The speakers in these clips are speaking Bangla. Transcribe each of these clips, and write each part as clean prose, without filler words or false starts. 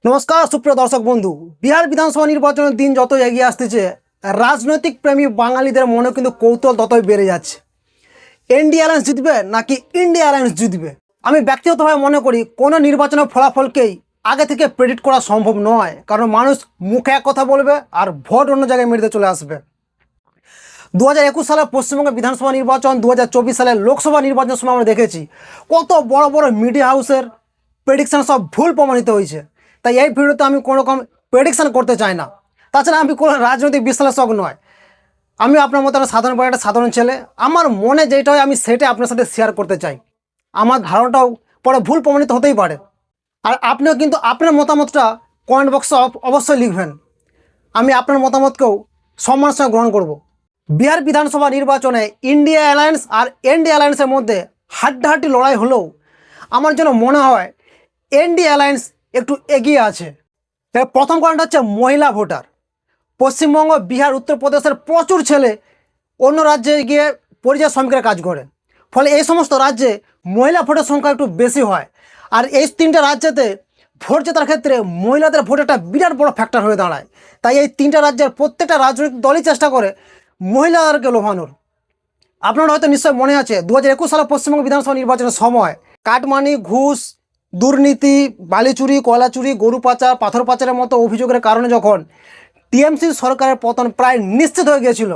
নমস্কার সুপ্রিয় দর্শক বন্ধু। বিহার বিধানসভা নির্বাচনের দিন যত এগিয়ে আসতেছে, রাজনৈতিক প্রেমী বাঙালিদের মনে কিন্তু কৌতূহল ততই বেড়ে যাচ্ছে। এনডিএ অ্যালায়েন্স জিতবে নাকি ইন্ডিয়া অ্যালায়েন্স জিতবে? আমি ব্যক্তিগতভাবে মনে করি কোনো নির্বাচনের ফলাফলকেই আগে থেকে প্রেডিক্ট করা সম্ভব নয়, কারণ মানুষ মুখে এক কথা বলবে আর ভোট অন্য জায়গায় মেরতে চলে আসবে। 2021 সালে পশ্চিমবঙ্গের বিধানসভা নির্বাচন, 2024 সালে লোকসভা নির্বাচনের সময় আমরা দেখেছি কত বড় বড় মিডিয়া হাউসের প্রেডিকশান সব ভুল প্রমাণিত হয়েছে। তাই এই ভিডিওতে আমি কোনো রকম প্রেডিকশান করতে চাই না। তাছাড়া আমি কোনো রাজনৈতিক বিশ্লেষক নয়, আমি আপনার মতো একটা সাধারণ ছেলে। আমার মনে যেটা হয় আমি সেটাই আপনার সাথে শেয়ার করতে চাই। আমার ধারণাটাও পরে ভুল প্রমাণিত হতেই পারে। আর আপনিও কিন্তু আপনার মতামতটা কমেন্ট বক্সে অবশ্যই লিখবেন। আমি আপনার মতামতকেও সম্মানের সঙ্গে গ্রহণ করব। বিহার বিধানসভা নির্বাচনে ইন্ডিয়া অ্যালায়েন্স আর এনডিএ অ্যালায়েন্সের মধ্যে হাড্ডাহাড্ডি লড়াই হলেও আমার যেন মনে হয় এনডিএ অ্যালায়েন্স একটু এগিয়ে আছে। এর প্রথম কারণটা হচ্ছে মহিলা ভোটার। পশ্চিমবঙ্গ, বিহার, উত্তরপ্রদেশের প্রচুর ছেলে অন্য রাজ্যে গিয়ে পরিযায়ী শ্রমিকের কাজ করে, ফলে এই সমস্ত রাজ্যে মহিলা ভোটের সংখ্যা একটু বেশি হয়। আর এই তিনটা রাজ্যেতে ভোট জেতার ক্ষেত্রে মহিলাদের ভোট একটা বিরাট বড় ফ্যাক্টর হয়ে দাঁড়ায়। তাই এই তিনটা রাজ্যের প্রত্যেকটা রাজনৈতিক দলই চেষ্টা করে মহিলাদেরকে লোভানোর। আপনার হয়তো নিশ্চয় মনে আছে 2021 সালে পশ্চিমবঙ্গ বিধানসভা নির্বাচনের সময় কাটমানি, ঘুষ, দুর্নীতি, বালি চুরি, কয়লা চুরি, গরু পাচার, পাথর পাচারের মতো অভিযোগের কারণে যখন টিএমসি সরকারের পতন প্রায় নিশ্চিত হয়ে গিয়েছিল,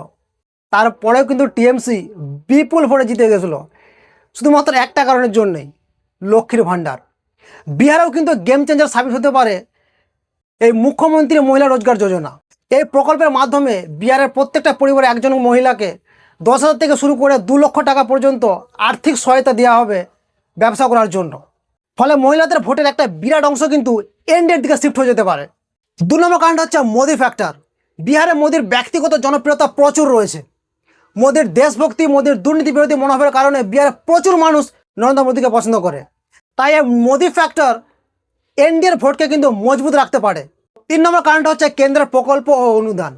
তারপরেও কিন্তু টিএমসি বিপুল ভোটে জিতে গেছিলো শুধুমাত্র একটা কারণের জন্যই, লক্ষ্মীর ভাণ্ডার। বিহারেও কিন্তু গেম চেঞ্জার সাবিত হতে পারে এই মুখ্যমন্ত্রী মহিলা রোজগার যোজনা। এই প্রকল্পের মাধ্যমে বিহারের প্রত্যেকটা পরিবারে একজন মহিলাকে 10,000 থেকে শুরু করে 2 লক্ষ টাকা পর্যন্ত আর্থিক সহায়তা দেওয়া হবে ব্যবসা করার জন্য। ফলে মহিলাদের ভোটের একটা বিরাট অংশ কিন্তু এনডিএর দিকে শিফট হয়ে যেতে পারে। 2 নম্বর কারণটা হচ্ছে মোদি ফ্যাক্টর। বিহারে মোদির ব্যক্তিগত জনপ্রিয়তা প্রচুর রয়েছে। মোদির দেশভক্তি, মোদির দুর্নীতি বিরোধী মনোভাবের কারণে বিহারের প্রচুর মানুষ নরেন্দ্র মোদীকে পছন্দ করে। তাই এই মোদি ফ্যাক্টর এনডিএর ভোটকে কিন্তু মজবুত রাখতে পারে। 3 নম্বর কারণটা হচ্ছে কেন্দ্রের প্রকল্প ও অনুদান।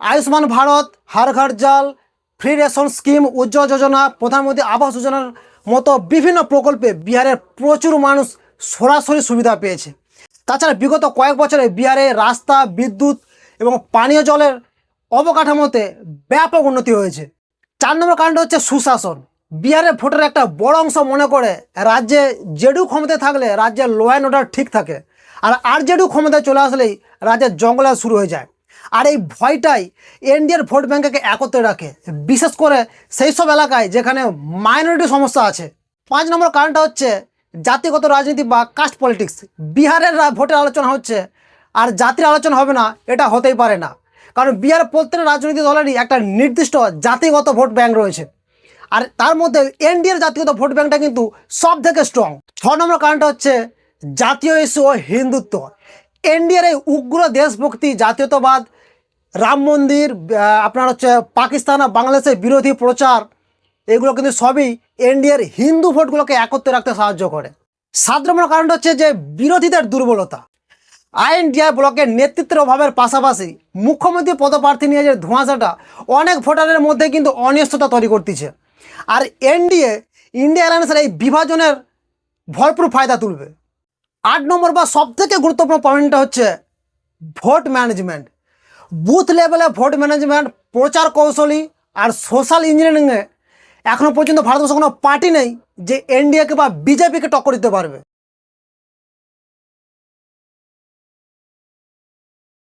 আয়ুষ্মান ভারত, হর ঘর জল, ফ্রি রেশন স্কিম, উজ্জ্বল যোজনা, প্রধানমন্ত্রী আবাস যোজনার মতো বিভিন্ন প্রকল্পে বিহারের প্রচুর মানুষ সরাসরি সুবিধা পেয়েছে। তাছাড়া বিগত কয়েক বছরে বিহারে রাস্তা, বিদ্যুৎ এবং পানীয় জলের অবকাঠামোতে ব্যাপক উন্নতি হয়েছে। 4 নম্বর কারণটা হচ্ছে সুশাসন। বিহারের ভোটের একটা বড় অংশ মনে করে রাজ্যে জেডিইউ ক্ষমতায় থাকলে রাজ্যের ল অ্যান্ড অর্ডার ঠিক থাকে, আর আরজেডিইউ ক্ষমতায় চলে আসলেই রাজ্যের জঙ্গল শুরু হয়ে যায়। আর এই ভয়টাই এনডিএর ভোট ব্যাঙ্ককে একত্রে রাখে, বিশেষ করে সেই সব এলাকায় যেখানে মাইনরিটি সমস্যা আছে। 5 নম্বর কারণটা হচ্ছে জাতিগত রাজনীতি বা কাস্ট পলিটিক্স। বিহারের ভোটের আলোচনা হচ্ছে আর জাতির আলোচনা হবে না, এটা হতেই পারে না। কারণ বিহারের প্রত্যেকটা রাজনৈতিক দলেরই একটা নির্দিষ্ট জাতিগত ভোট ব্যাঙ্ক রয়েছে, আর তার মধ্যে এনডিএর জাতিগত ভোট ব্যাঙ্কটা কিন্তু সব থেকে স্ট্রং। 6 নম্বর কারণটা হচ্ছে জাতীয় ইস্যু ও হিন্দুত্ব। এনডিএর এই উগ্র দেশভক্তি, জাতীয়তাবাদ, রাম মন্দির, আপনার হচ্ছে পাকিস্তান আর বাংলাদেশের বিরোধী প্রচার, এগুলো কিন্তু সবই এনডিএর হিন্দু ভোটগুলোকে একত্রে রাখতে সাহায্য করে। 7 নম্বর কারণটা হচ্ছে যে বিরোধীদের দুর্বলতা। আইএনডিআই ব্লকের নেতৃত্বের অভাবের পাশাপাশি মুখ্যমন্ত্রী পদপ্রার্থী নিয়ে যে ধোঁয়াশাটা অনেক ভোটারের মধ্যে কিন্তু অনিশ্চয়তা তৈরি করতেছে। আর এনডিএ ইন্ডিয়া অ্যালায়েন্সের এই বিভাজনের ভরপুর ফায়দা তুলবে। 8 নম্বর বা সবথেকে গুরুত্বপূর্ণ পয়েন্টটা হচ্ছে ভোট ম্যানেজমেন্ট। বুথ লেভেলে ভোট ম্যানেজমেন্ট, প্রচার কৌশলী আর সোশ্যাল ইঞ্জিনিয়ারিংয়ে এখনও পর্যন্ত ভারতবর্ষে কোনো পার্টি নেই যে এনডিএকে বা বিজেপিকে টক্কর দিতে পারবে।